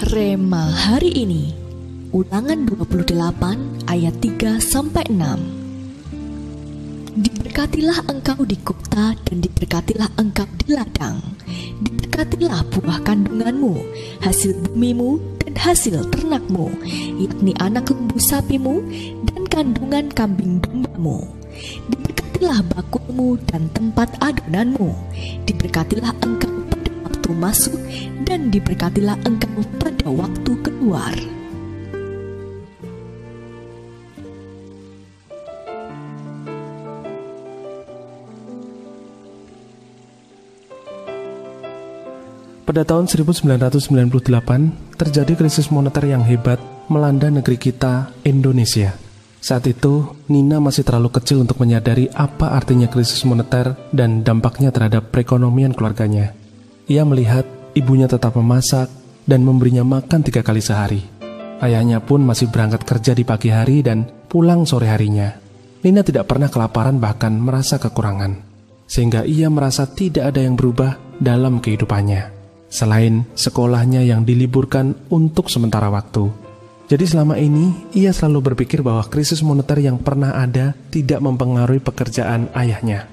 Rema hari ini, Ulangan 28 ayat 3-6. Diberkatilah engkau di kota dan diberkatilah engkau di ladang. Diberkatilah buah kandunganmu, hasil bumimu dan hasil ternakmu, yakni anak lembu sapimu dan kandungan kambing dombamu. Diberkatilah bakulmu dan tempat adonanmu. Diberkatilah engkau pada waktu masuk dan diberkatilah engkau pada waktu keluar. Pada tahun 1998, terjadi krisis moneter yang hebat melanda negeri kita, Indonesia. Saat itu, Nina masih terlalu kecil untuk menyadari apa artinya krisis moneter dan dampaknya terhadap perekonomian keluarganya. Ia melihat ibunya tetap memasak dan memberinya makan 3 kali sehari. Ayahnya pun masih berangkat kerja di pagi hari dan pulang sore harinya. Nina tidak pernah kelaparan, bahkan merasa kekurangan. Sehingga ia merasa tidak ada yang berubah dalam kehidupannya, selain sekolahnya yang diliburkan untuk sementara waktu. Jadi selama ini, ia selalu berpikir bahwa krisis moneter yang pernah ada tidak mempengaruhi pekerjaan ayahnya.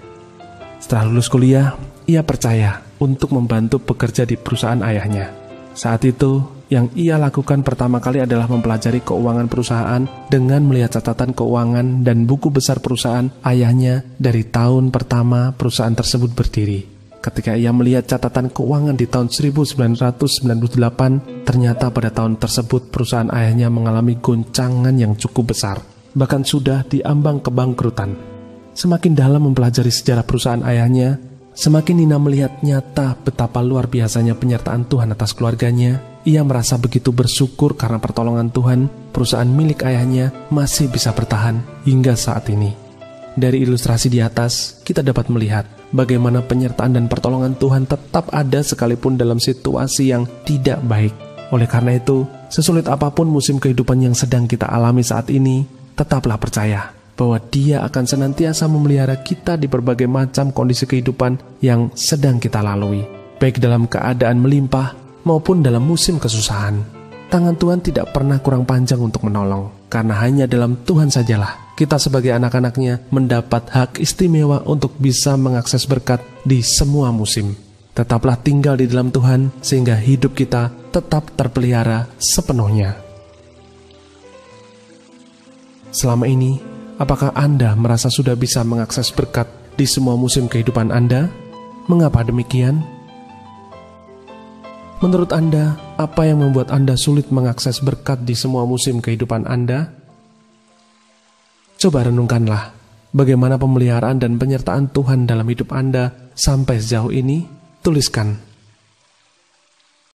Setelah lulus kuliah, ia percaya untuk membantu bekerja di perusahaan ayahnya. Saat itu, yang ia lakukan pertama kali adalah mempelajari keuangan perusahaan dengan melihat catatan keuangan dan buku besar perusahaan ayahnya dari tahun pertama perusahaan tersebut berdiri. Ketika ia melihat catatan keuangan di tahun 1998, ternyata pada tahun tersebut perusahaan ayahnya mengalami goncangan yang cukup besar, bahkan sudah diambang kebangkrutan. Semakin dalam mempelajari sejarah perusahaan ayahnya, semakin Nina melihat nyata betapa luar biasanya penyertaan Tuhan atas keluarganya. Ia merasa begitu bersyukur karena pertolongan Tuhan, perusahaan milik ayahnya masih bisa bertahan hingga saat ini. Dari ilustrasi di atas, kita dapat melihat bagaimana penyertaan dan pertolongan Tuhan tetap ada sekalipun dalam situasi yang tidak baik. Oleh karena itu, sesulit apapun musim kehidupan yang sedang kita alami saat ini, tetaplah percaya bahwa Dia akan senantiasa memelihara kita di berbagai macam kondisi kehidupan yang sedang kita lalui, baik dalam keadaan melimpah maupun dalam musim kesusahan. Tangan Tuhan tidak pernah kurang panjang untuk menolong, karena hanya dalam Tuhan sajalah kita sebagai anak-anaknya mendapat hak istimewa untuk bisa mengakses berkat di semua musim. Tetaplah tinggal di dalam Tuhan sehingga hidup kita tetap terpelihara sepenuhnya. Selama ini, apakah Anda merasa sudah bisa mengakses berkat di semua musim kehidupan Anda? Mengapa demikian? Menurut Anda, apa yang membuat Anda sulit mengakses berkat di semua musim kehidupan Anda? Coba renungkanlah, bagaimana pemeliharaan dan penyertaan Tuhan dalam hidup Anda sampai sejauh ini? Tuliskan